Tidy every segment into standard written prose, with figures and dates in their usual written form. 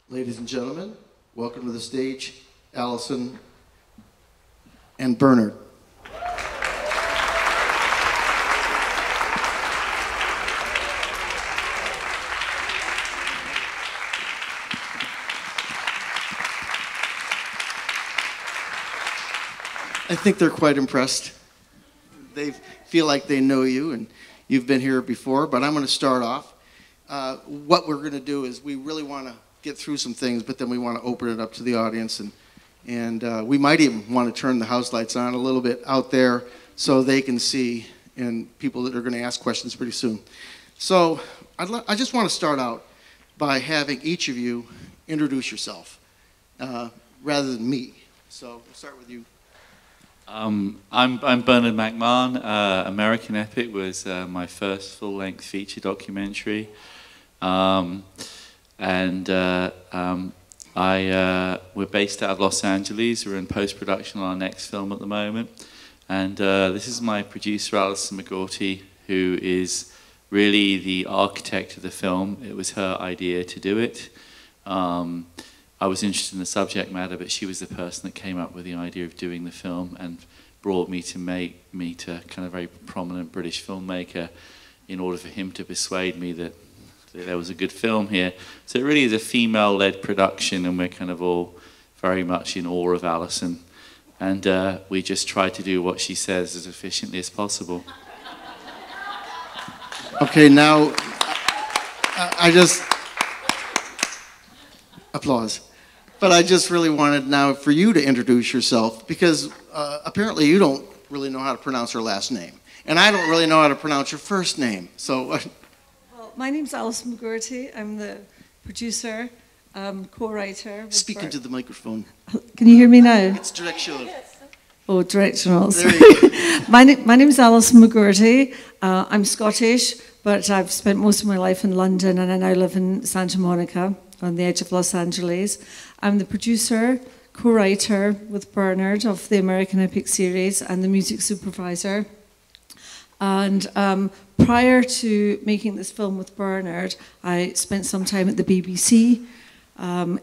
Ladies and gentlemen, welcome to the stage, Allison and Bernard. I think they're quite impressed. They feel like they know you and you've been here before, but I'm going to start off. What we're going to do is we really want to get through some things, but then we want to open it up to the audience, and we might even want to turn the house lights on a little bit out there so they can see, and people that are going to ask questions pretty soon. So I just want to start out by having each of you introduce yourself rather than me. So we'll start with you. I'm Bernard MacMahon. American Epic was my first full-length feature documentary. We're based out of Los Angeles. We're in post-production on our next film at the moment. And this is my producer, Allison McGourty, who is really the architect of the film. It was her idea to do it. I was interested in the subject matter, but she was the person that came up with the idea of doing the film and brought me to meet a kind of very prominent British filmmaker in order for him to persuade me that there was a good film here. So it really is a female-led production, and we're kind of all very much in awe of Alison. And we just try to do what she says as efficiently as possible. Okay, now I just applause. But I just really wanted now for you to introduce yourself, because apparently you don't really know how to pronounce her last name. And I don't really know how to pronounce your first name. So, well, my name's Allison McGourty. I'm the producer, co-writer. Speak into the microphone. Can you hear me now? It's directional. Oh, directional. There you go. My name is Allison McGourty. I'm Scottish, but I've spent most of my life in London, and I now live in Santa Monica, on the edge of Los Angeles. I'm the producer, co-writer with Bernard of the American Epic series, and the music supervisor. And prior to making this film with Bernard, I spent some time at the BBC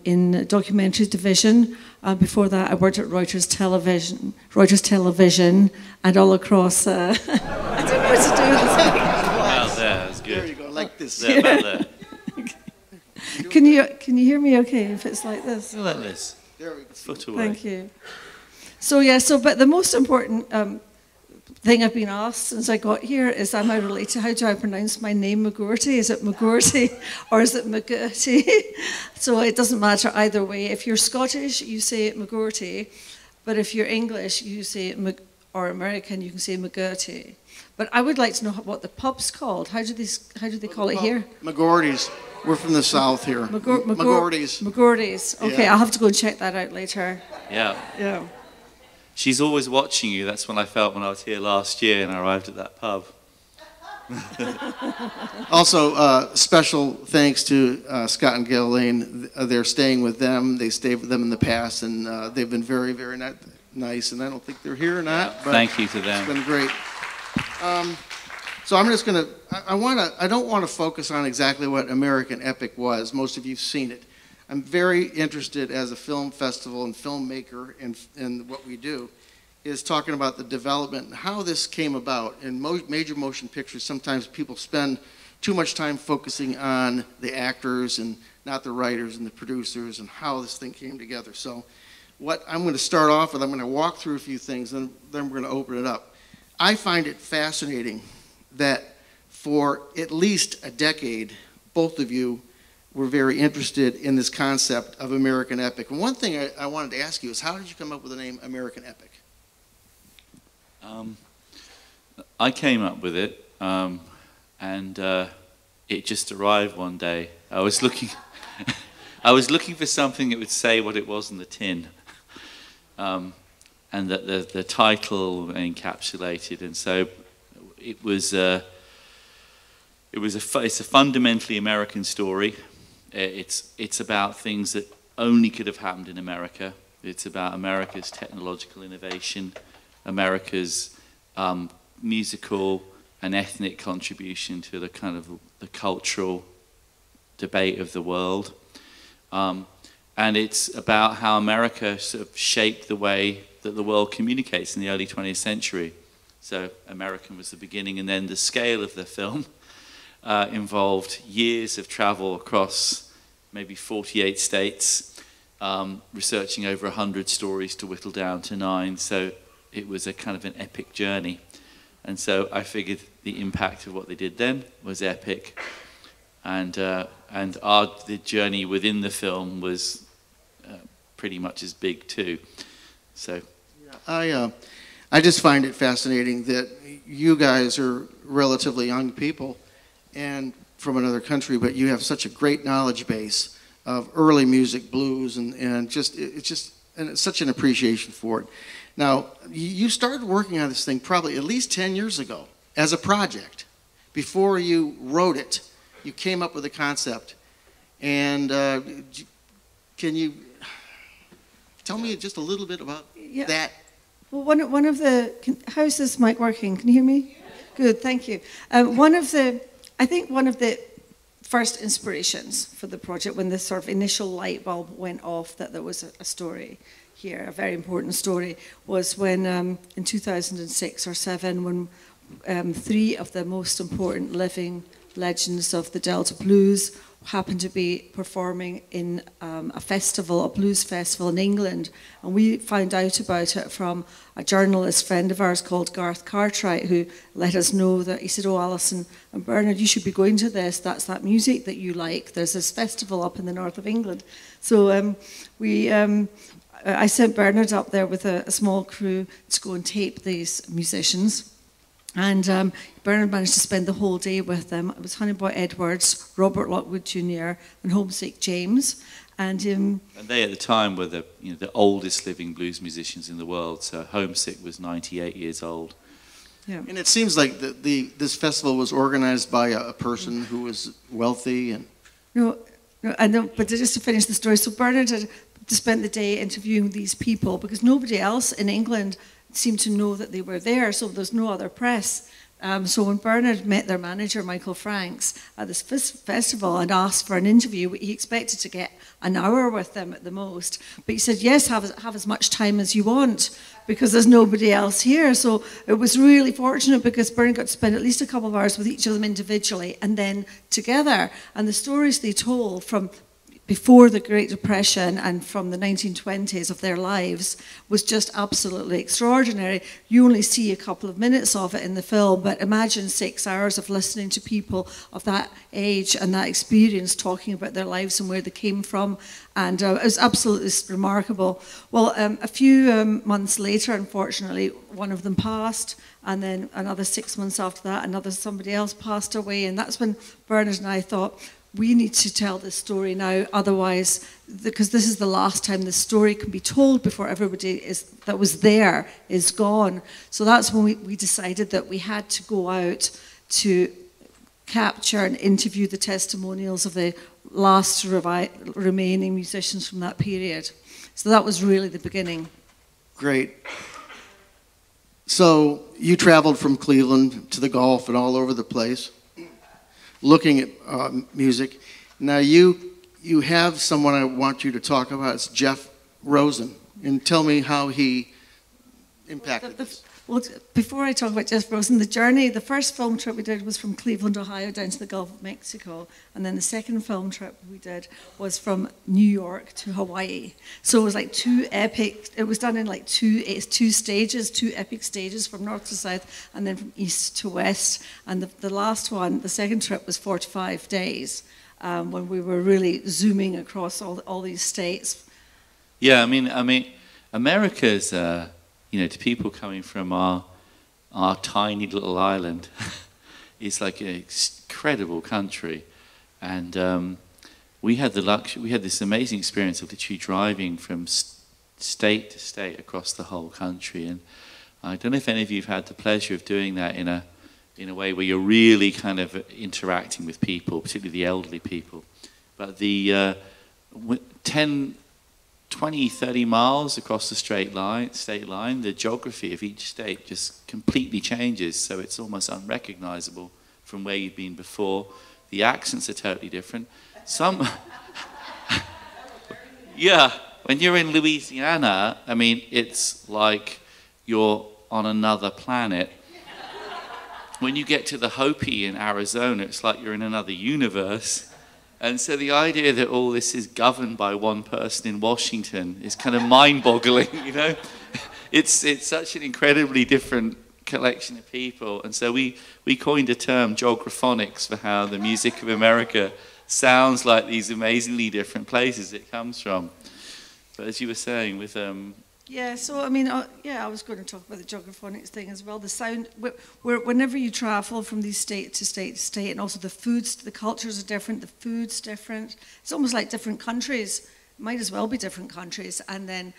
in the documentary division. Before that, I worked at Reuters Television, and all across. I don't know what to do with this. About there, that's good. There you go, like this. There, about there. Can you hear me okay if it's like this? Like this. There we go. Foot away. Thank you. So yeah, but the most important thing I've been asked since I got here is, am I related? How do I pronounce my name, McGourty? Is it McGourty or is it McGourty? So it doesn't matter either way. If you're Scottish, you say it McGourty, but if you're English, you say it or American, you can say McGourty. But I would like to know what the pub's called. How do they call it here? McGourty's. We're from the south here. McGourty's. McGourty's. Okay, Yeah. I'll have to go and check that out later. Yeah. Yeah. She's always watching you. That's what I felt when I was here last year and I arrived at that pub. Also, special thanks to Scott and Gail Lane. They're staying with them. They stayed with them in the past, and they've been very, very nice. And I don't think they're here or not. But thank you to them. It's been great. So I'm just going to, I don't want to focus on exactly what American Epic was. Most of you've seen it. I'm very interested as a film festival and filmmaker in what we do, is talking about the development and how this came about. In major motion pictures, sometimes people spend too much time focusing on the actors and not the writers and the producers and how this thing came together. So what I'm going to start off with, I'm going to walk through a few things, and then we're going to open it up. I find it fascinating that for at least a decade, both of you were very interested in this concept of American Epic. And one thing I wanted to ask you is, how did you come up with the name American Epic? I came up with it, and it just arrived one day. I was looking for something that would say what it was in the tin, and that the title encapsulated. And so it's a fundamentally American story. It's about things that only could have happened in America. It's about America's technological innovation, America's musical and ethnic contribution to the kind of the cultural debate of the world. And it's about how America sort of shaped the way that the world communicates in the early 20th century. So American was the beginning, and then the scale of the film involved years of travel across maybe 48 states, researching over 100 stories to whittle down to 9. So it was a kind of an epic journey. And so I figured the impact of what they did then was epic. And the journey within the film was pretty much as big too. So I just find it fascinating that you guys are relatively young people and from another country, but you have such a great knowledge base of early music, blues, and it's such an appreciation for it. Now, you started working on this thing probably at least 10 years ago as a project. Before you wrote it, you came up with a concept. And can you tell me just a little bit about that? Well, one of the, how's this mic working? Can you hear me? Good, thank you. I think one of the first inspirations for the project, when the sort of initial light bulb went off that there was a story here, a very important story, was when in 2006 or 7, when 3 of the most important living legends of the Delta Blues happened to be performing in a blues festival in England. And we found out about it from a journalist friend of ours called Garth Cartwright, who let us know that, he said, "Oh, Alison and Bernard, you should be going to this. That's that music that you like. There's this festival up in the north of England." So I sent Bernard up there with a small crew to go and tape these musicians. And Bernard managed to spend the whole day with them. It was Honeyboy Edwards, Robert Lockwood Jr., and Homesick James. And they at the time were the oldest living blues musicians in the world. So Homesick was 98 years old. Yeah. And it seems like this festival was organized by a person who was wealthy and. No, I know. But just to finish the story, so Bernard had spent the day interviewing these people because nobody else in England seemed to know that they were there, so there's no other press. So when Bernard met their manager, Michael Franks, at this festival and asked for an interview, he expected to get an hour with them at the most. But he said, yes, have as much time as you want, because there's nobody else here. So it was really fortunate because Bernard got to spend at least a couple of hours with each of them individually and then together. And the stories they told from before the Great Depression and from the 1920s of their lives was just absolutely extraordinary. You only see a couple of minutes of it in the film, but imagine 6 hours of listening to people of that age and that experience talking about their lives and where they came from. And it was absolutely remarkable. Well, a few months later, unfortunately, one of them passed, and then another 6 months after that, somebody else passed away. And that's when Bernard and I thought, we need to tell this story now, otherwise, because this is the last time this story can be told before everybody that was there is gone. So that's when we decided that we had to go out to capture and interview the testimonials of the last remaining musicians from that period. So that was really the beginning. Great. So you traveled from Cleveland to the Gulf and all over the place, looking at music. Now you have someone I want you to talk about. It's Jeff Rosen. And tell me how he impacted this. Well, before I talk about Jeff Rosen, the first film trip we did was from Cleveland, Ohio, down to the Gulf of Mexico. And then the second film trip we did was from New York to Hawaii. So it was like it was done in like two stages, 2 epic stages from north to south, and then from east to west. And the last one, the second trip, was 45 days, when we were really zooming across all these states. Yeah, I mean, America's, to people coming from our tiny little island, it's like an incredible country. And we had this amazing experience of literally driving from state to state across the whole country. And I don't know if any of you have had the pleasure of doing that in a way where you're really kind of interacting with people, particularly the elderly people. But the 20, 30 miles across the state line, the geography of each state just completely changes, so it's almost unrecognizable from where you've been before. The accents are totally different. Yeah, when you're in Louisiana, I mean, it's like you're on another planet. When you get to the Hopi in Arizona, it's like you're in another universe. And so the idea that all this is governed by one person in Washington is kind of mind-boggling, you know? It's such an incredibly different collection of people. And so we coined a term, geographonics, for how the music of America sounds like these amazingly different places it comes from. But as you were saying, with yeah, so I mean, I was going to talk about the geographonics thing as well. The sound, whenever you travel from these state to state to state, and also the foods, the cultures are different, the food's different. It's almost like different countries. Might as well be different countries. And then,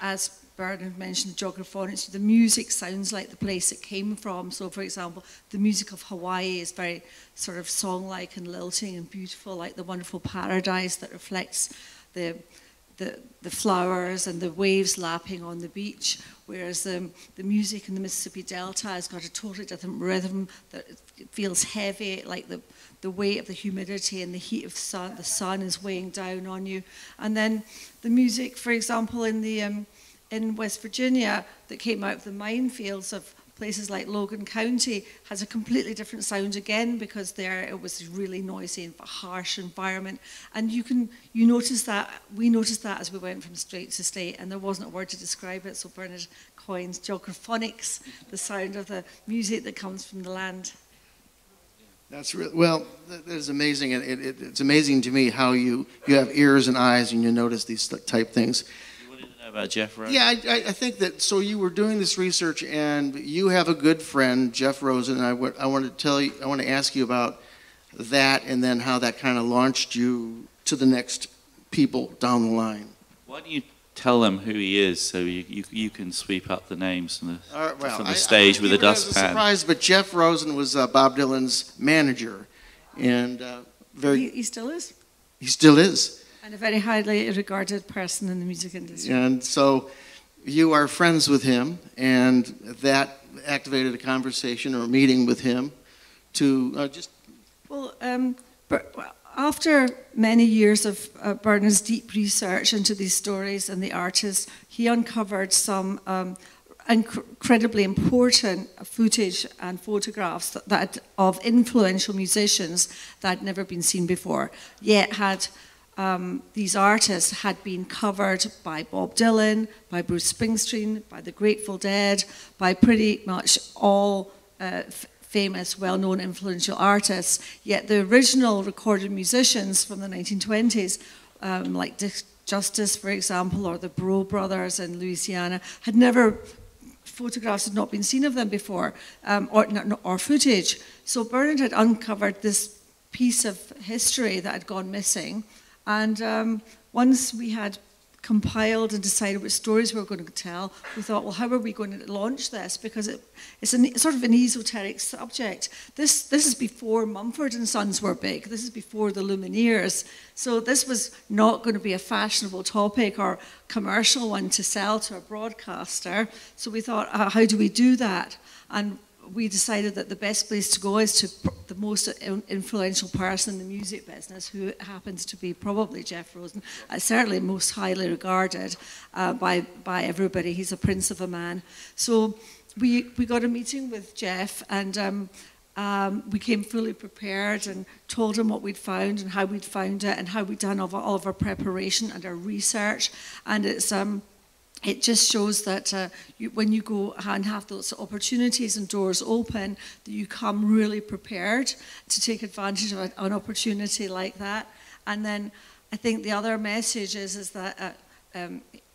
as Bernard mentioned, geographonics, the music sounds like the place it came from. So, for example, the music of Hawaii is very sort of song-like and lilting and beautiful, like the wonderful paradise that reflects the flowers and the waves lapping on the beach, whereas the music in the Mississippi Delta has got a totally different rhythm that feels heavy, like the weight of the humidity and the heat of the sun is weighing down on you. And then the music, for example, in West Virginia that came out of the minefields of places like Logan County has a completely different sound again, because there it was a really noisy and harsh environment. And you notice that, we noticed that as we went from state to state, and there wasn't a word to describe it, so Bernard coins geographonics, the sound of the music that comes from the land. That's really, well, that is amazing, and it's amazing to me how you have ears and eyes and you notice these type things. About Jeff Rosen? Yeah, I think that, so you were doing this research and you have a good friend, Jeff Rosen, and I want to ask you about that and then how that kind of launched you to the next people down the line. Why don't you tell them who he is so you can sweep up the names from the stage with a dustpan. Surprise, but Jeff Rosen was Bob Dylan's manager, and he still is. He still is. And a very highly regarded person in the music industry. And so you are friends with him, and that activated a conversation or a meeting with him to just... Well, after many years of Bernard's deep research into these stories and the artists, he uncovered some incredibly important footage and photographs of influential musicians that had never been seen before, yet had... these artists had been covered by Bob Dylan, by Bruce Springsteen, by the Grateful Dead, by pretty much all famous, well-known, influential artists. Yet the original recorded musicians from the 1920s, like Dick Justice, for example, or the Bro Brothers in Louisiana, photographs had not been seen of them before, or footage. So Bernard had uncovered this piece of history that had gone missing. And once we had compiled and decided which stories we were going to tell, we thought, well, how are we going to launch this? Because it's sort of an esoteric subject. This is before Mumford and Sons were big. This is before the Lumineers. So this was not going to be a fashionable topic or commercial one to sell to a broadcaster. So we thought, how do we do that? And we decided that the best place to go is to the most influential person in the music business, who happens to be probably Jeff Rosen, certainly most highly regarded by everybody. He's a prince of a man. So we got a meeting with Jeff, and we came fully prepared and told him what we'd found and how we'd found it and how we'd done all of our preparation and our research. And it just shows that when you go and have those opportunities and doors open, that you come really prepared to take advantage of an opportunity like that. And then I think the other message is that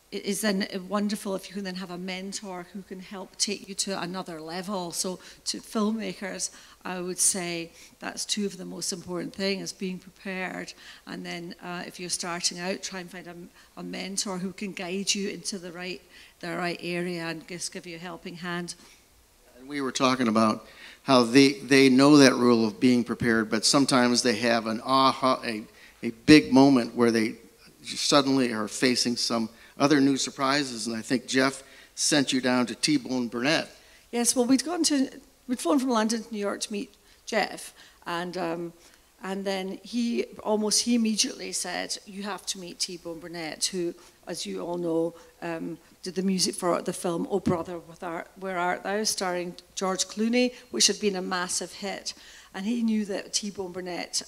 it is then wonderful if you can then have a mentor who can help take you to another level. So to filmmakers, I would say that's two of the most important things, being prepared. And then if you're starting out, try and find a mentor who can guide you into the right area and just give you a helping hand. And we were talking about how they know that rule of being prepared, but sometimes they have a big moment where they suddenly are facing some other new surprises, and I think Jeff sent you down to T-Bone Burnett. Yes, well, we'd flown from London to New York to meet Jeff, and And then he immediately said, you have to meet T-Bone Burnett, who, as you all know, did the music for the film Oh Brother, Where Art Thou, starring George Clooney, which had been a massive hit. And he knew that T-Bone Burnett,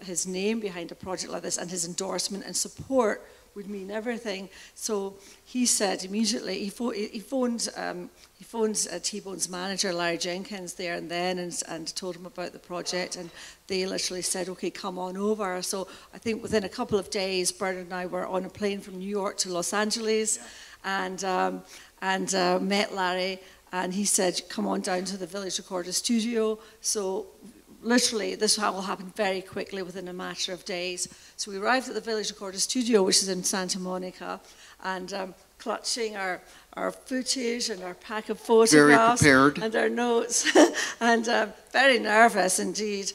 his name behind a project like this and his endorsement and support would mean everything. So he said immediately, he phoned T-Bone's manager, Larry Jenkins, there and then, and told him about the project, and they literally said, okay, come on over. So I think within a couple of days, Bernard and I were on a plane from New York to Los Angeles, and met Larry, and he said, come on down to the Village Recorder studio. So literally, this all happened very quickly within a matter of days. So we arrived at the Village Recorder studio, which is in Santa Monica, and clutching our footage and our pack of photographs and our notes, and very nervous indeed.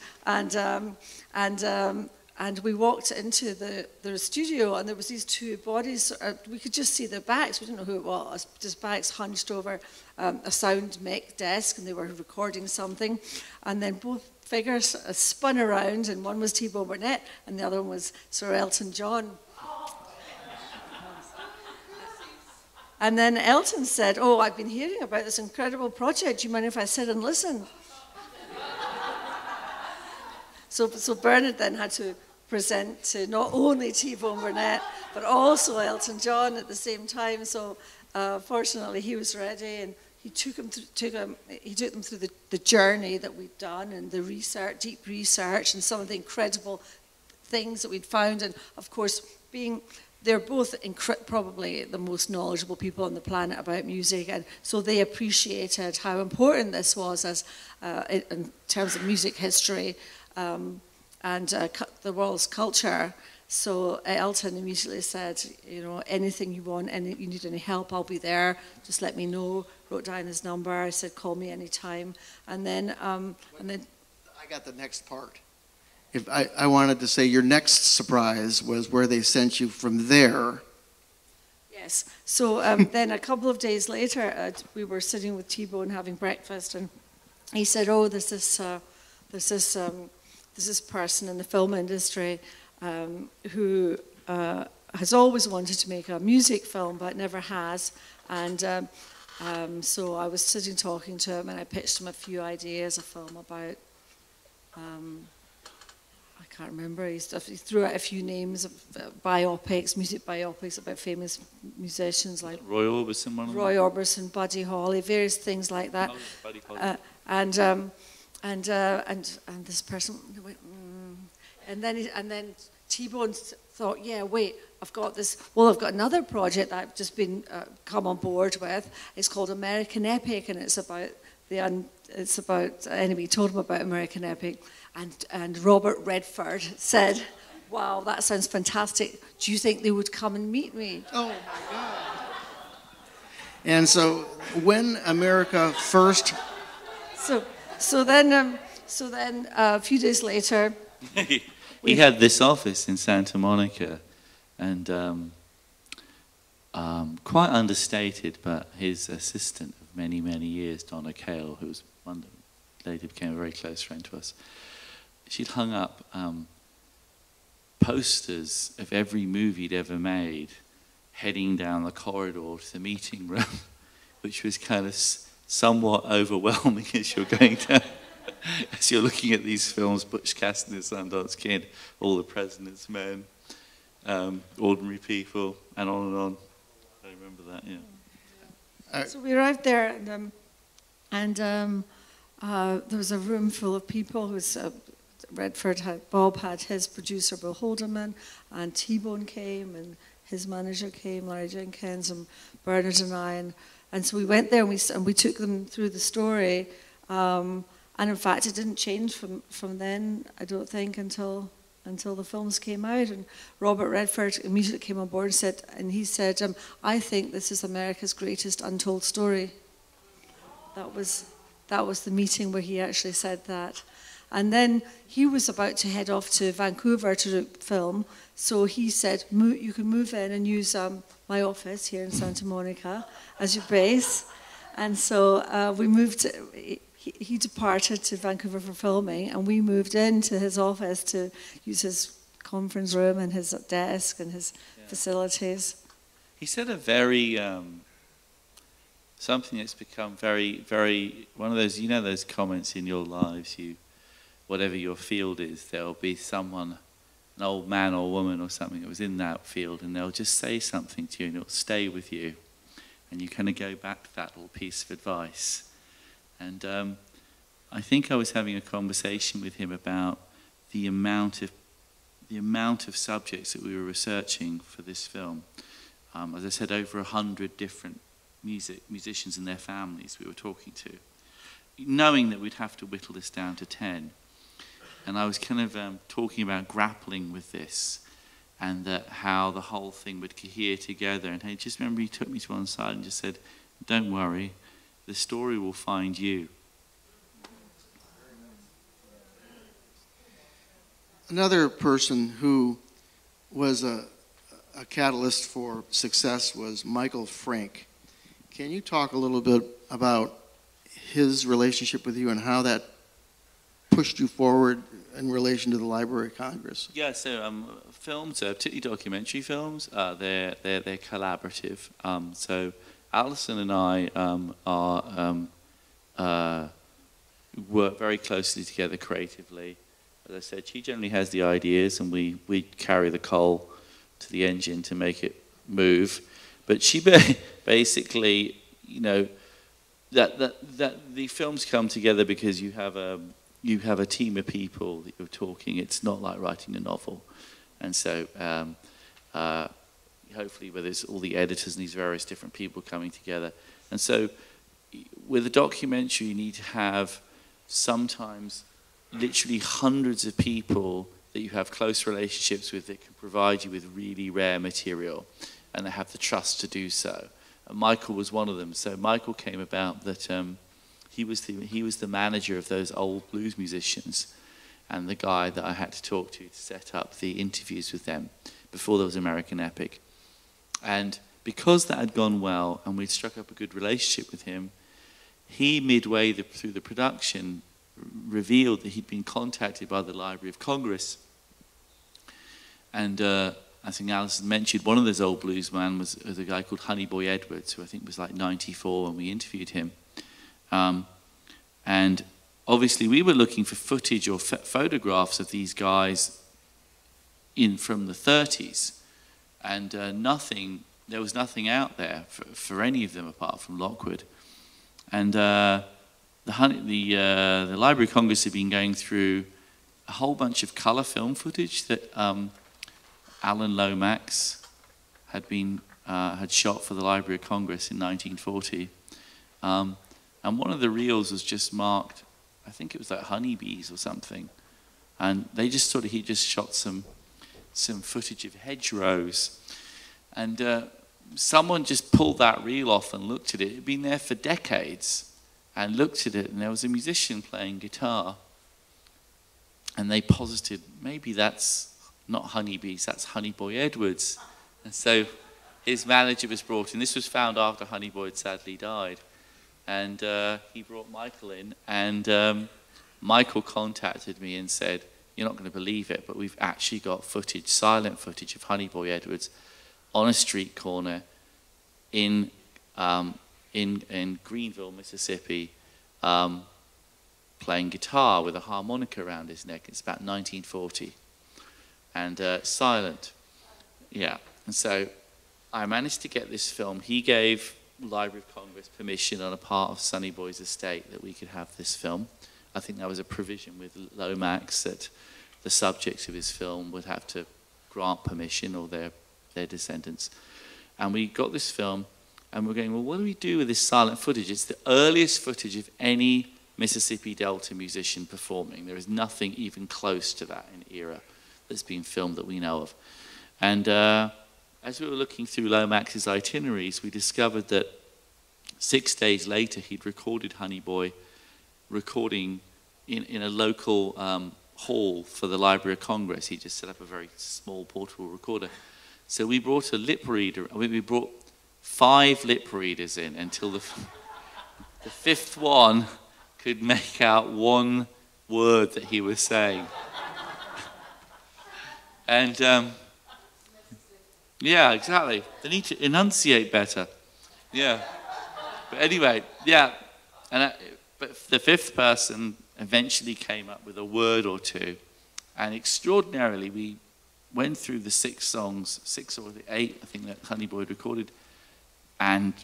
And we walked into the studio, and there was these two bodies. We could just see their backs. We didn't know who it was. Just backs hunched over a sound mic desk, and they were recording something. And then both figures spun around, and one was T-Bone Burnett, and the other one was Sir Elton John. And then Elton said, oh, I've been hearing about this incredible project. Do you mind if I sit and listen? So Bernard then had to present to not only T-Bone Burnett, but also Elton John at the same time. So fortunately, he was ready, and he took them through the journey that we'd done, and the research, deep research, and some of the incredible things that we'd found. And of course, they're both probably the most knowledgeable people on the planet about music, and so they appreciated how important this was as in terms of music history and the world's culture. So Elton immediately said, you know, anything you want, you need any help, I'll be there. Just let me know. Wrote down his number. I said, call me anytime. And then I got the next part. If I wanted to say your next surprise was where they sent you from there. Yes. So then a couple of days later, we were sitting with T-Bone having breakfast, and he said, "Oh, there's this person in the film industry who has always wanted to make a music film, but never has." And so I was sitting talking to him, and I pitched him a few ideas, a film about. I can't remember. He threw out a few names of biopics, music biopics about famous musicians like Roy Orbison, one of them. Roy Orbison, Buddy Holly, various things like that. Buddy Holly. And this person went, and then T-Bone thought, yeah, wait, I've got this. Well, I've got another project that I've just been come on board with. It's called American Epic, and it's about anyway. He told him about American Epic. And Robert Redford said, wow, that sounds fantastic. Do you think they would come and meet me? Oh, my God. And so when America first... So then a few days later... he had this office in Santa Monica, and quite understated, but his assistant of many, many years, Donna Cale, who was one lady became a very close friend to us, she'd hung up posters of every movie he'd ever made, heading down the corridor to the meeting room, which was kind of somewhat overwhelming as you're going down, as you're looking at these films, Butch Cassidy, Sundance Kid, All the President's Men, Ordinary People, and on and on. I remember that, yeah. So we arrived there, and there was a room full of people. Bob had his producer, Bill Holderman, and T-Bone came, and his manager came, Larry Jenkins, and Bernard and I, and so we went there, and we took them through the story, and in fact, it didn't change from then, I don't think, until the films came out. And Robert Redford immediately came on board and he said, I think this is America's greatest untold story. That was the meeting where he actually said that. And then he was about to head off to Vancouver to film, so he said, you can move in and use my office here in Santa Monica as your base. And so we moved. he departed to Vancouver for filming, and we moved into his office to use his conference room and his desk and his facilities. He said a very, something that's become very, very, one of those, you know those comments in your lives, whatever your field is, there'll be someone, an old man or woman or something that was in that field, and they'll just say something to you and it'll stay with you. And you kind of go back to that little piece of advice. And I think I was having a conversation with him about the amount of subjects that we were researching for this film. As I said, over 100 different musicians and their families we were talking to, knowing that we'd have to whittle this down to 10. And I was kind of talking about grappling with this, and that how the whole thing would cohere together. And I just remember he took me to one side and just said, "Don't worry, the story will find you." Another person who was a catalyst for success was Michael Frank. Can you talk a little bit about his relationship with you and how that pushed you forward in relation to the Library of Congress? Yeah, so films, particularly documentary films, they're collaborative. So Allison and I work very closely together creatively. As I said, she generally has the ideas, and we carry the coal to the engine to make it move. But she basically, you know, that the films come together because you have a team of people that you're talking. It's not like writing a novel. And so hopefully where there's all the editors and these various different people coming together. And so with a documentary, you need to have sometimes literally hundreds of people that you have close relationships with that can provide you with really rare material, and they have the trust to do so. And Michael was one of them. So Michael came about that he was the manager of those old blues musicians, and the guy that I had to talk to set up the interviews with them before there was American Epic. And because that had gone well and we'd struck up a good relationship with him, he midway through the production revealed that he'd been contacted by the Library of Congress. And I think Alison mentioned one of those old bluesmen was a guy called Honey Boy Edwards, who I think was like 94 when we interviewed him. And obviously we were looking for footage or photographs of these guys from the 30s, and there was nothing out there for any of them apart from Lockwood. And the Library of Congress had been going through a whole bunch of color film footage that Alan Lomax had shot for the Library of Congress in 1940. And one of the reels was just marked, I think it was like honeybees or something. And they just he just shot some footage of hedgerows. And someone just pulled that reel off and looked at it. It had been there for decades, and looked at it, and there was a musician playing guitar. And they posited, maybe that's not honeybees, that's Honey Boy Edwards. And so his manager was brought in. This was found after Honey Boy had sadly died. And he brought Michael in, and Michael contacted me and said, "You're not going to believe it, but we've actually got footage, silent footage of Honey Boy Edwards on a street corner in Greenville, Mississippi, playing guitar with a harmonica around his neck." It's about 1940. And silent. Yeah. And so I managed to get this film. He gave Library of Congress permission on a part of Sonny Boy's estate that we could have this film. I think that was a provision with Lomax that the subjects of his film would have to grant permission, or their descendants. And we got this film, and we're going, well, what do we do with this silent footage? It's the earliest footage of any Mississippi Delta musician performing. There is nothing even close to that in era that's been filmed that we know of. And as we were looking through Lomax's itineraries, we discovered that 6 days later he'd recorded Honey Boy recording in a local hall for the Library of Congress. He just set up a very small portable recorder. So we brought a lip reader. We brought 5 lip readers in until the fifth one could make out one word that he was saying. And yeah, exactly. They need to enunciate better. Yeah. But anyway, yeah. But the fifth person eventually came up with a word or two. And extraordinarily, we went through the 6 songs, 6 or 8, I think, that Honeyboy had recorded. And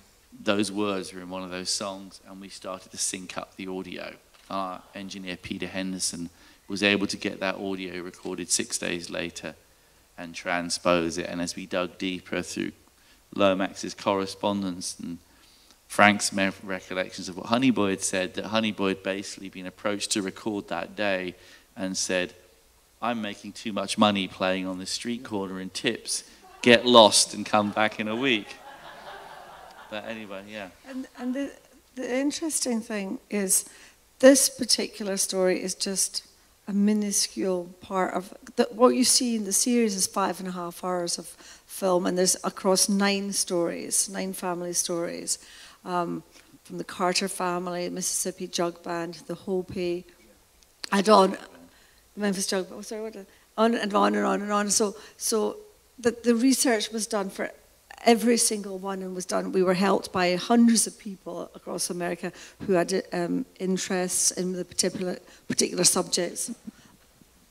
those words were in one of those songs. And we started to sync up the audio. Our engineer, Peter Henderson, was able to get that audio recorded 6 days later and transpose it. And as we dug deeper through Lomax's correspondence and Frank's recollections of what Honeyboy had said, that Honeyboy had basically been approached to record that day and said, I'm making too much money playing on the street corner in Tips. Get lost and come back in a week. But anyway, yeah. And the interesting thing is this particular story is just a minuscule part of what you see in the series is 5.5 hours of film, and there's across 9 stories, 9 family stories, from the Carter family, Mississippi Jug Band, the Hopi, and on, the Memphis Jug Band, on and on and on and on. So the research was done for every single one, and was done. We were helped by hundreds of people across America who had interests in the particular subjects,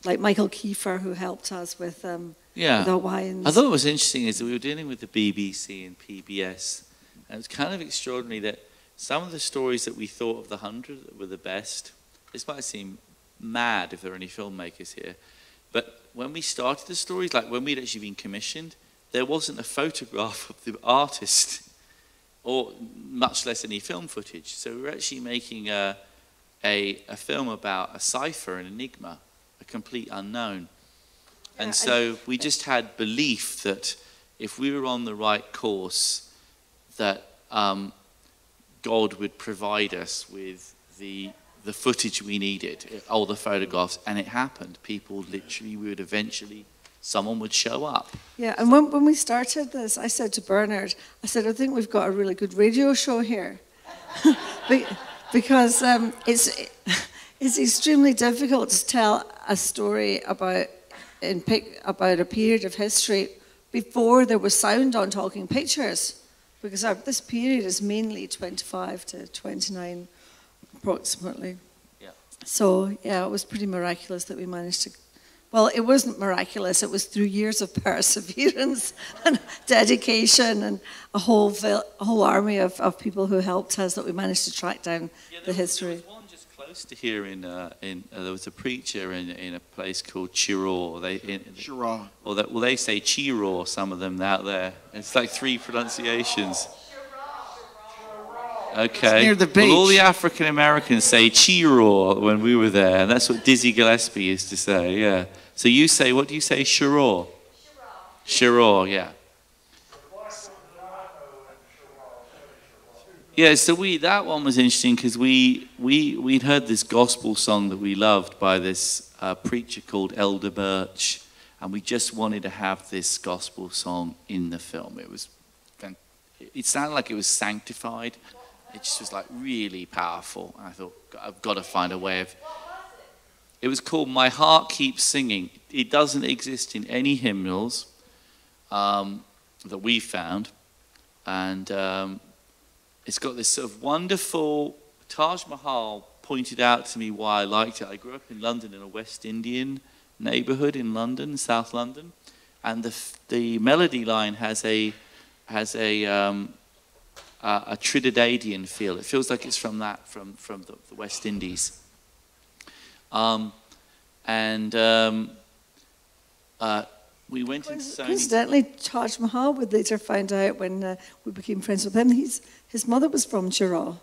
like Michael Kiefer, who helped us with the Hawaiians. I thought what was interesting is that we were dealing with the BBC and PBS, and it was kind of extraordinary that some of the stories that we thought of the 100 that were the best, this might seem mad if there are any filmmakers here, but when we started the stories, like when we'd actually been commissioned, there wasn't a photograph of the artist, or much less any film footage. So we were actually making a film about a cipher, an enigma, a complete unknown. Yeah, and so we just had belief that if we were on the right course, that God would provide us with the footage we needed, all the photographs, and it happened. People literally would eventually, someone would show up. Yeah, and when we started this, I said to Bernard, I said, I think we've got a really good radio show here. Because it's extremely difficult to tell a story about a period of history before there was sound on talking pictures. Because this period is mainly 25 to 29, approximately. Yeah. So, yeah, it was pretty miraculous that we managed to. Well, it wasn't miraculous. It was through years of perseverance and dedication and a whole army of people who helped us that we managed to track down the history. There was one just close to here there was a preacher in a place called Chiraw. They say Chiraw, some of them out there. It's like 3 pronunciations. Okay. Near the beach. Well, all the African Americans say Chiraw when we were there, and that's what Dizzy Gillespie used to say. Yeah. So you say, what do you say? Chiraw. Chiraw, yeah. Yeah. So that one was interesting because we'd heard this gospel song that we loved by this preacher called Elder Birch, and we just wanted to have this gospel song in the film. It sounded like it was sanctified. It just was like really powerful. And I thought, I've got to find a way of. It was called My Heart Keeps Singing. It doesn't exist in any hymnals that we found. And it's got this sort of wonderful. Taj Mahal pointed out to me why I liked it. I grew up in London in a West Indian neighborhood in London, South London. And the melody line has a Trinidadian feel. It feels like it's from the West Indies. We went into Sony. Coincidentally, Taj Mahal would later find out when we became friends with him, his mother was from Chiraw.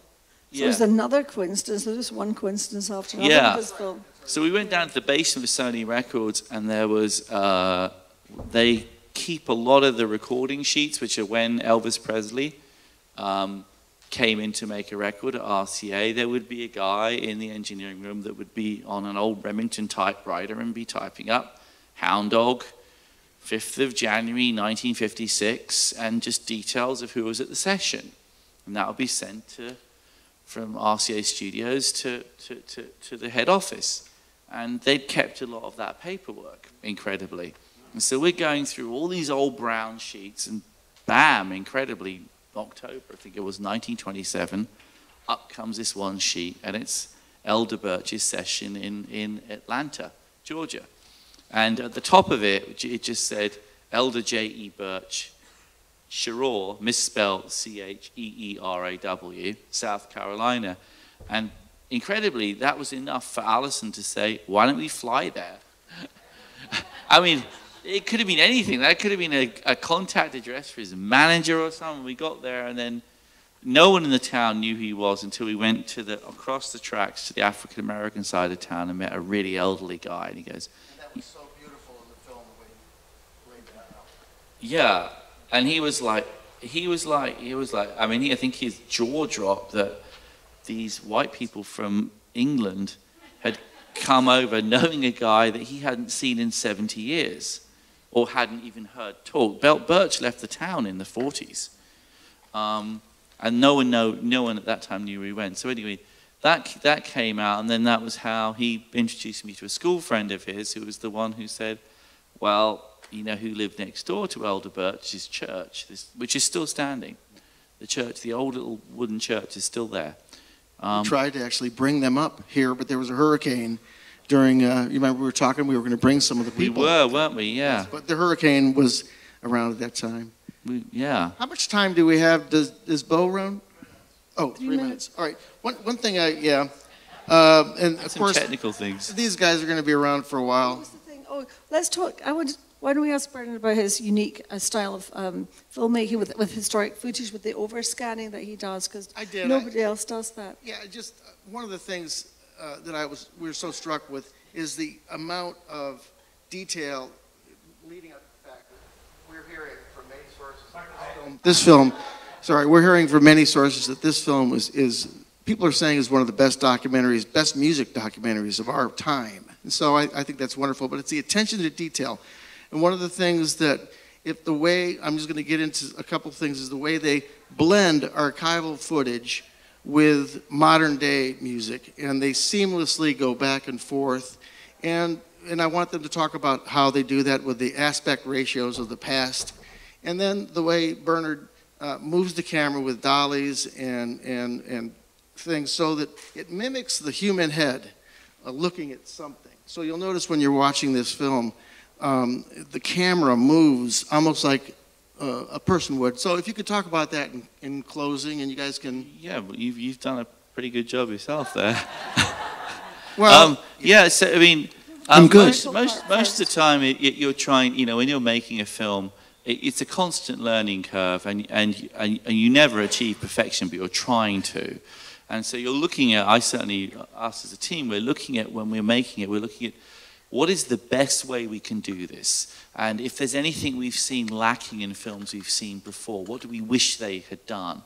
So it was another coincidence. There was one coincidence after another in this film. So we went down to the basement of Sony Records, and there was they keep a lot of the recording sheets, which are when Elvis Presley came in to make a record at RCA. There would be a guy in the engineering room that would be on an old Remington typewriter and be typing up Hound Dog, 5th of January 1956, and just details of who was at the session. And that would be sent to RCA Studios to the head office. And they'd kept a lot of that paperwork, incredibly. And so we're going through all these old brown sheets, and bam, incredibly, October, I think it was 1927, up comes this one sheet, and it's Elder Birch's session in Atlanta, Georgia. And at the top of it, it just said, Elder J.E. Birch, Chereau, misspelled C-H-E-E-R-A-W, South Carolina. And incredibly, that was enough for Allison to say, why don't we fly there? I mean, it could have been anything. That could have been a contact address for his manager or something. We got there, and then no one in the town knew who he was until we went across the tracks to the African-American side of town and met a really elderly guy. And he goes... And that was so beautiful in the film, the way you laid that out. Yeah, and he was like, I mean, I think his jaw dropped that these white people from England had come over knowing a guy that he hadn't seen in 70 years or hadn't even heard talk. Birch left the town in the 40s. And no one at that time knew where he went. So anyway, that came out, and then that was how he introduced me to a school friend of his who was the one who said, well, you know who lived next door to Elder Birch's church, which is still standing. The church, the old little wooden church, is still there. We tried to actually bring them up here, but there was a hurricane during, you remember we were talking, we were going to bring some of the people. We were, weren't we? Yeah. Yes, but the hurricane was around at that time. Yeah. How much time do we have? Does Bo run? Oh, 3 minutes. All right. One thing and of Some course, technical things. these guys are going to be around for a while. What was the thing? Oh, let's talk. Why don't we ask Bernard about his unique style of filmmaking with historic footage, with the overscanning that he does? Because nobody else does that. Yeah, just one of the things that we were so struck with is the amount of detail leading up to the fact that we're hearing from many sources. We're hearing from many sources that this film is people are saying is one of the best documentaries, best music documentaries of our time. And so I think that's wonderful, but it's the attention to detail. And one of the things that, I'm just going to get into a couple of things, is the way they blend archival footage with modern day music, and they seamlessly go back and forth. And I want them to talk about how they do that with the aspect ratios of the past. And then the way Bernard moves the camera with dollies and things so that it mimics the human head looking at something. So you'll notice when you're watching this film, the camera moves almost like a person would. So if you could talk about that in closing, and you guys can... Yeah, well, you've done a pretty good job yourself there. Well... yeah, so I mean... I'm good. Most of the time, you're trying, when you're making a film, it's a constant learning curve, and you never achieve perfection, but you're trying to. And so you're looking at, us as a team, we're looking at, when we're making it, we're looking at what is the best way we can do this? And if there's anything we've seen lacking in films we've seen before, what do we wish they had done?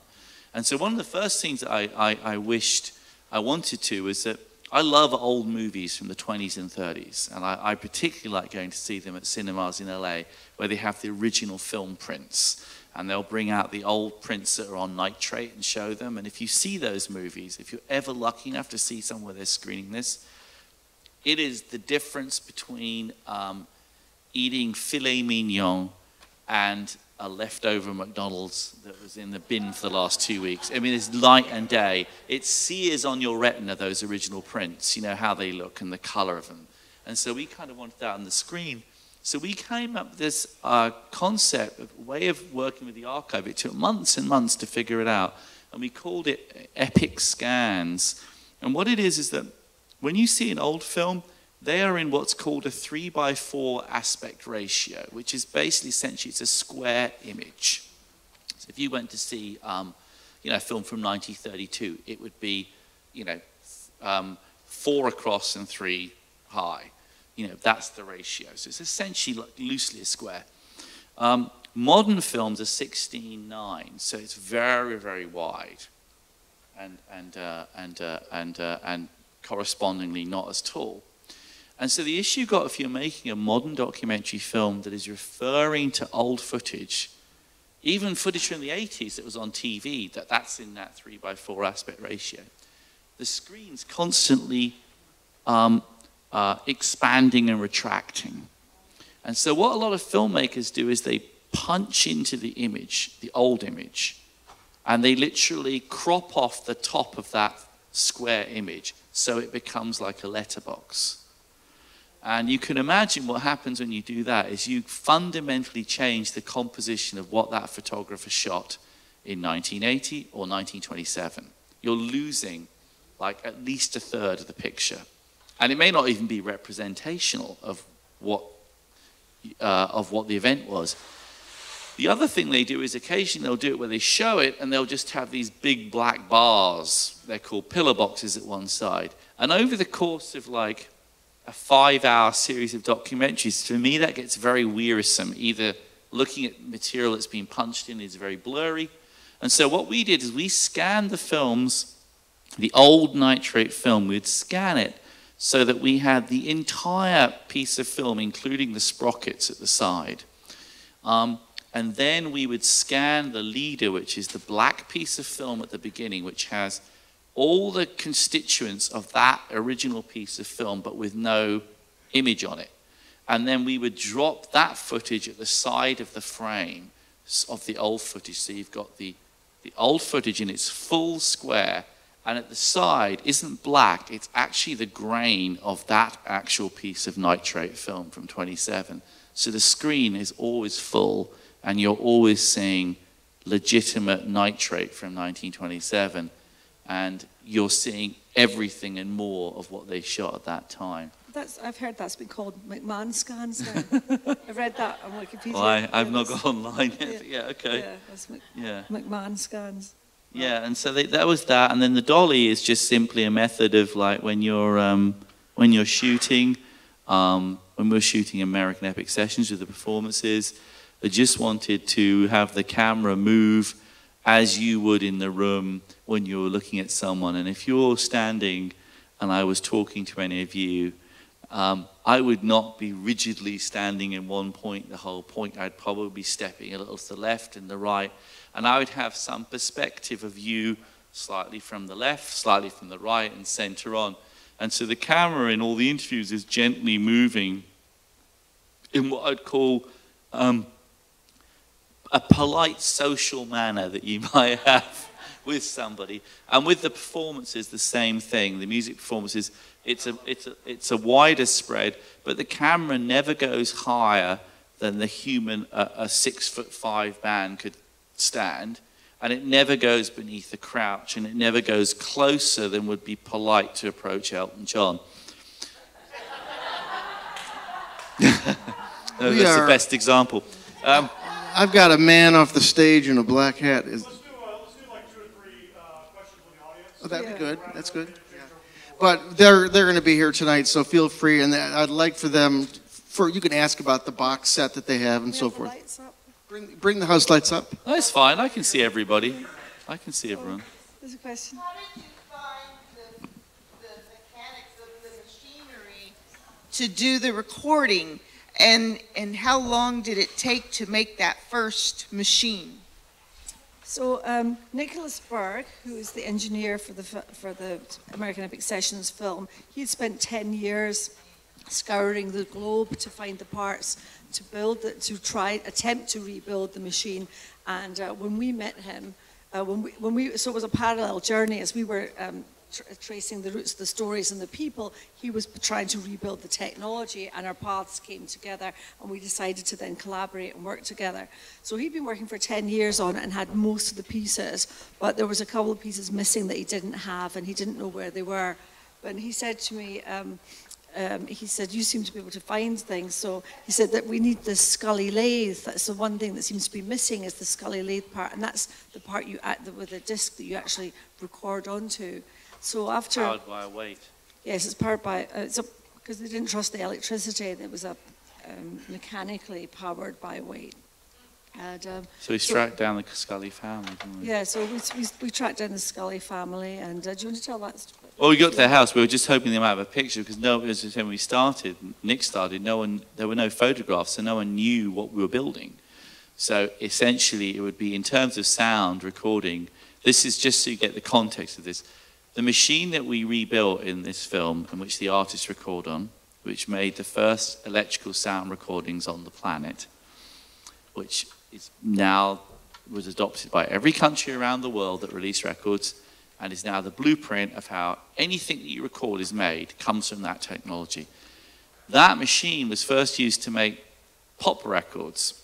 And so one of the first things that I wished I wanted to was that I love old movies from the 20s and 30s, and I particularly like going to see them at cinemas in LA, where they have the original film prints, and they'll bring out the old prints that are on nitrate and show them. And if you see those movies, if you're ever lucky enough to see somewhere they're screening this, it is the difference between eating filet mignon and a leftover McDonald's that was in the bin for the last 2 weeks. I mean, it's night and day. It sears on your retina, those original prints, how they look and the color of them. And so we kind of wanted that on the screen. So we came up with this concept, a way of working with the archive. It took months and months to figure it out. And we called it Epic Scans. And what it is that when you see an old film, they are in what's called a 3:4 aspect ratio, which is basically, essentially, it's a square image. So if you went to see, a film from 1932, it would be, 4 across and 3 high. That's the ratio. So it's essentially like loosely a square. Modern films are 16:9, so it's very, very wide, and correspondingly not as tall. And so the issue you got if you're making a modern documentary film that is referring to old footage even footage from the 80s that was on TV, that's in that 3:4 aspect ratio. The screen's constantly expanding and retracting. And so what a lot of filmmakers do is they punch into the image, the old image, and they literally crop off the top of that square image so it becomes like a letterbox. And you can imagine what happens when you do that is you fundamentally change the composition of what that photographer shot in 1980 or 1927. You're losing like at least a third of the picture. And it may not even be representational of what the event was. The other thing they do is occasionally they'll do it where they show it and they'll just have these big black bars. They're called pillar boxes at one side. And over the course of like a 5-hour series of documentaries, for me that gets very wearisome. Either looking at material that's been punched in is very blurry. And so what we did is we scanned the films, the old nitrate film, we'd scan it so that we had the entire piece of film, including the sprockets at the side. And then we would scan the leader, which is the black piece of film at the beginning, which has all the constituents of that original piece of film, but with no image on it. And then we would drop that footage at the side of the frame of the old footage. So you've got the old footage in its full square, and at the side isn't black, it's actually the grain of that actual piece of nitrate film from 27. So the screen is always full, and you're always seeing legitimate nitrate from 1927. And you're seeing everything and more of what they shot at that time. I've heard that's been called MacMahon scans now. I've read that on Wikipedia. Well, I've not got online yet, but yeah, okay. Yeah, that's MacMahon scans. Yeah, and so that was that. And then the dolly is just simply a method of like when you're shooting, when we were shooting American Epic Sessions with the performances, I just wanted to have the camera move as you would in the room when you were looking at someone. And if you're standing and I was talking to any of you, I would not be rigidly standing in one point the whole point. I'd probably be stepping a little to the left and the right, and I would have some perspective of you slightly from the left, slightly from the right, and center on. And so the camera in all the interviews is gently moving in what I'd call a polite social manner that you might have with somebody. And with the performances, the same thing. The music performances, it's a wider spread, but the camera never goes higher than the human, a 6'5" man could stand, and it never goes beneath the crouch, and it never goes closer than would be polite to approach Elton John. That's the best example. I've got a man off the stage in a black hat. Let's do like 2 or 3 questions from the audience. Oh, that'd be good. That's good. Yeah. But they're going to be here tonight, so feel free. And I'd like for them, you can ask about the box set that they have and so forth. Lights up. Bring the house lights up. Oh, it's fine. I can see everybody. I can see everyone. There's a question. How did you find the mechanics of the machinery to do the recording? And how long did it take to make that first machine? So Nicholas Berg, who is the engineer for the American Epic Sessions film, he had spent 10 years scouring the globe to find the parts to build it, to attempt to rebuild the machine. And when we met him, so it was a parallel journey as we were tracing the roots of the stories and the people. He was trying to rebuild the technology, and our paths came together, and we decided to then collaborate and work together. So he'd been working for 10 years on it and had most of the pieces, but there was a couple of pieces missing that he didn't have, and he didn't know where they were. But he said to me, he said, you seem to be able to find things. So he said that we need the Scully lathe. That's the one thing that seems to be missing, is the Scully lathe part, and that's the part with a disc that you actually record onto. So after Powered by a weight. Yes, it's powered by because they didn't trust the electricity. It was mechanically powered by weight. And, So we tracked down the Scully family, didn't we? Yeah, so we tracked down the Scully family, and do you want to tell that story? Well, we got to their house. We were just hoping they might have a picture because when Nick started, there were no photographs, so no one knew what we were building. So essentially, it would be, in terms of sound recording, this is just so you get the context of this. The machine that we rebuilt in this film, in which the artists record on, which made the first electrical sound recordings on the planet, which is now was adopted by every country around the world that released records, and is now the blueprint of how anything that you record is made, comes from that technology. That machine was first used to make pop records,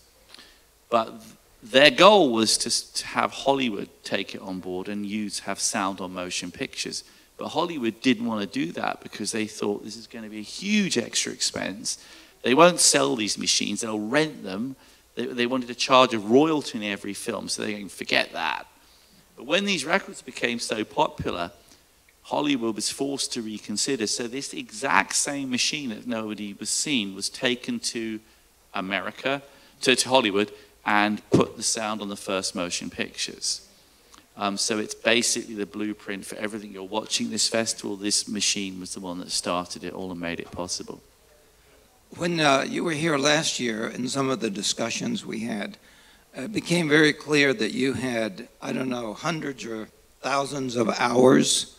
but their goal was to have Hollywood take it on board and have sound on motion pictures. But Hollywood didn't want to do that because they thought this is going to be a huge extra expense. They won't sell these machines, they'll rent them. They wanted to charge a royalty in every film, so they can forget that. But when these records became so popular, Hollywood was forced to reconsider. So this exact same machine that nobody was seen was taken to America, to Hollywood, and put the sound on the first motion pictures. So it's basically the blueprint for everything you're watching this festival. This machine was the one that started it all and made it possible. When you were here last year, in some of the discussions we had, it became very clear that you had, I don't know, hundreds or thousands of hours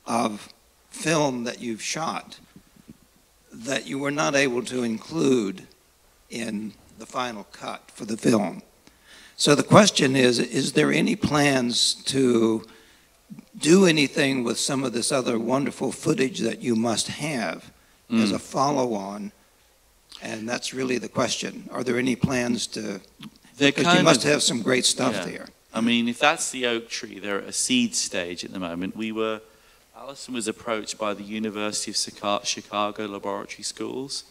of film that you've shot that you were not able to include in the final cut for the film. So the question is there any plans to do anything with some of this other wonderful footage that you must have as a follow-on? And that's really the question. Are there any plans to, because you must have some great stuff there. I mean, if that's the oak tree, they're at a seed stage at the moment. Allison was approached by the University of Chicago Laboratory Schools,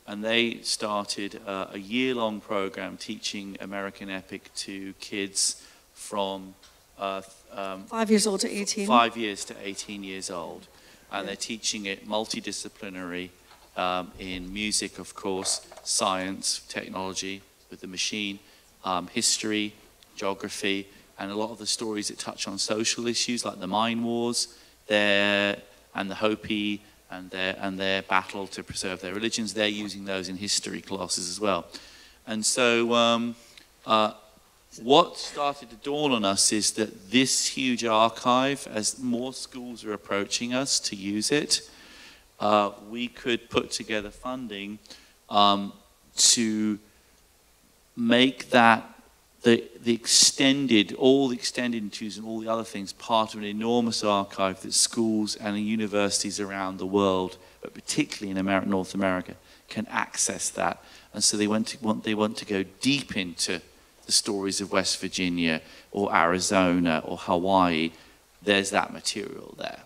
and they started a year-long program teaching American Epic to kids from 5 years old to 18. 5 years to 18 years old. And they're teaching it multidisciplinary in music, of course, science, technology with the machine, history, geography, and a lot of the stories that touch on social issues like the mine wars, and the Hopi, and their battle to preserve their religions. They're using those in history classes as well. And so what started to dawn on us is that this huge archive, as more schools are approaching us to use it, we could put together funding to make that all the extended interviews and all the other things part of an enormous archive that schools and universities around the world, but particularly in North America, can access that. And so they want to go deep into the stories of West Virginia or Arizona or Hawaii. There's that material there.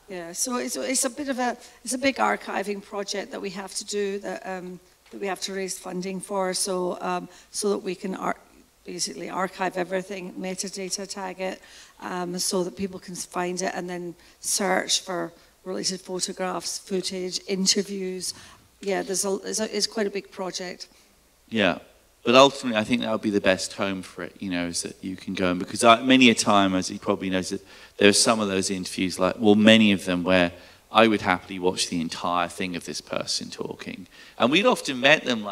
Yeah, so it's a big archiving project that we have to do, that we have to raise funding for, so that we can basically archive everything, metadata tag it, so that people can find it and then search for related photographs, footage, interviews. Yeah, it's quite a big project. Yeah, but ultimately I think that would be the best home for it, is that you can go, and because many a time, as you probably knows, that there are some of those interviews, many of them where I would happily watch the entire thing of this person talking. And we'd often met them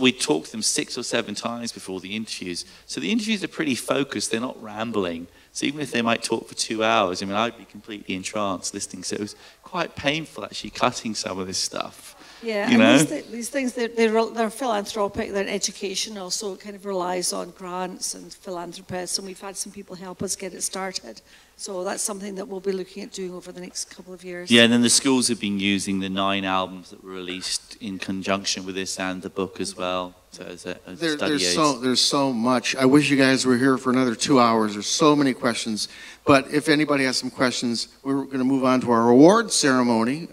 we'd talk to them 6 or 7 times before the interviews. So the interviews are pretty focused, they're not rambling. So even if they might talk for 2 hours, I'd be completely entranced listening. So it was quite painful actually cutting some of this stuff. Yeah, and these things, they're philanthropic, they're educational, so it kind of relies on grants and philanthropists, and we've had some people help us get it started. So that's something that we'll be looking at doing over the next couple of years. Yeah, and then the schools have been using the 9 albums that were released in conjunction with this and the book as well. So as there's so much. I wish you guys were here for another 2 hours. There's so many questions. But if anybody has some questions, we're going to move on to our award ceremony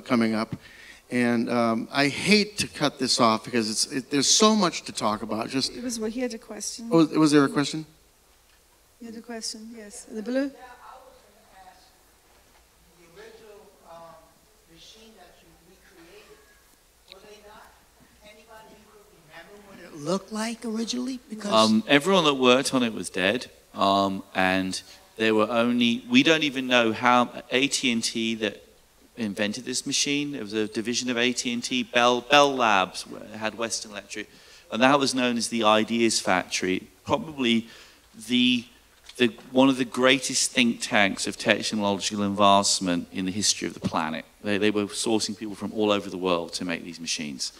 coming up. And I hate to cut this off because there's so much to talk about. He had a question. Oh, was there a question? You had a question, yes. The blue? Yeah, I was going to ask, the original machine that you recreated, was they not anybody who could remember what it looked like originally? Because everyone that worked on it was dead, and there were we don't even know how AT&T that invented this machine. It was a division of AT&T. Bell Labs had Western Electric. and that was known as the Ideas Factory, probably one of the greatest think tanks of technological advancement in the history of the planet. They were sourcing people from all over the world to make these machines.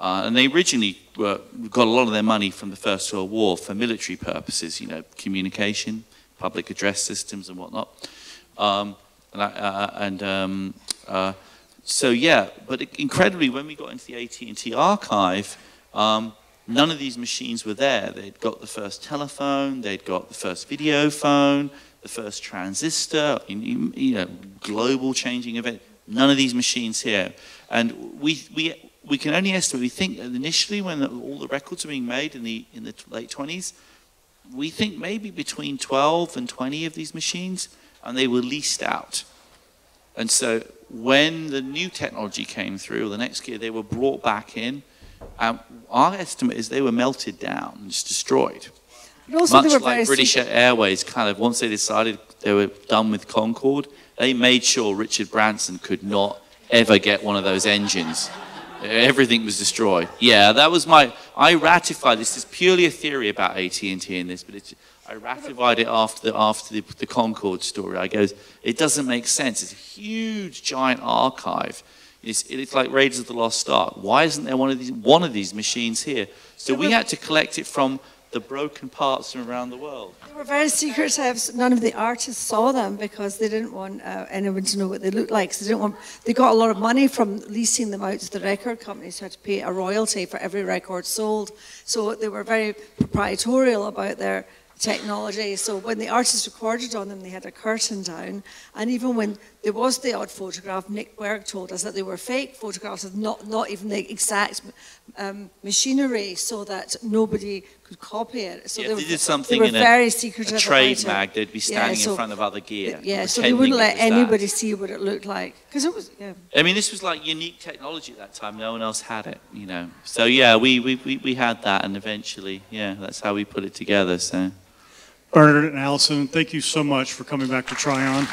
And they originally got a lot of their money from the First World War for military purposes, you know, communication, public address systems and whatnot. So yeah, but incredibly, when we got into the AT&T archive, none of these machines were there. They'd got the first telephone, they'd got the first video phone, the first transistor, you know, global changing event. None of these machines here. And we can only estimate, we think that initially when all the records were being made in the late 20s, we think maybe between 12 and 20 of these machines, and they were leased out. And so when the new technology came through, the next year they were brought back in. Our estimate is they were melted down and just destroyed. Also, much like British Airways, kind of, once they decided they were done with Concorde, they made sure Richard Branson could not ever get one of those engines. Everything was destroyed. Yeah, that was I ratified this. Is purely a theory about AT&T in this, but I ratified it after the Concorde story. I goes, it doesn't make sense. It's a huge, giant archive. It's like Raiders of the Lost Ark. Why isn't there one of these machines here? So we had to collect it from the broken parts from around the world. They were very secretive. None of the artists saw them because they didn't want anyone to know what they looked like. So they got a lot of money from leasing them out to the record companies who had to pay a royalty for every record sold. So they were very proprietorial about their technology. So when the artists recorded on them, they had a curtain down. And even when there was the odd photograph, Nick Berg told us that they were fake photographs of not even the exact machinery, so that nobody could copy it. So they did something in very secretive a trade mag. They'd be standing in front of other gear. Yeah, so they wouldn't let anybody see what it looked like. Because it was, yeah. I mean, this was like unique technology at that time. No one else had it, you know. So yeah, we had that, and eventually, yeah, that's how we put it together. So. Bernard and Allison, thank you so much for coming back to Tryon.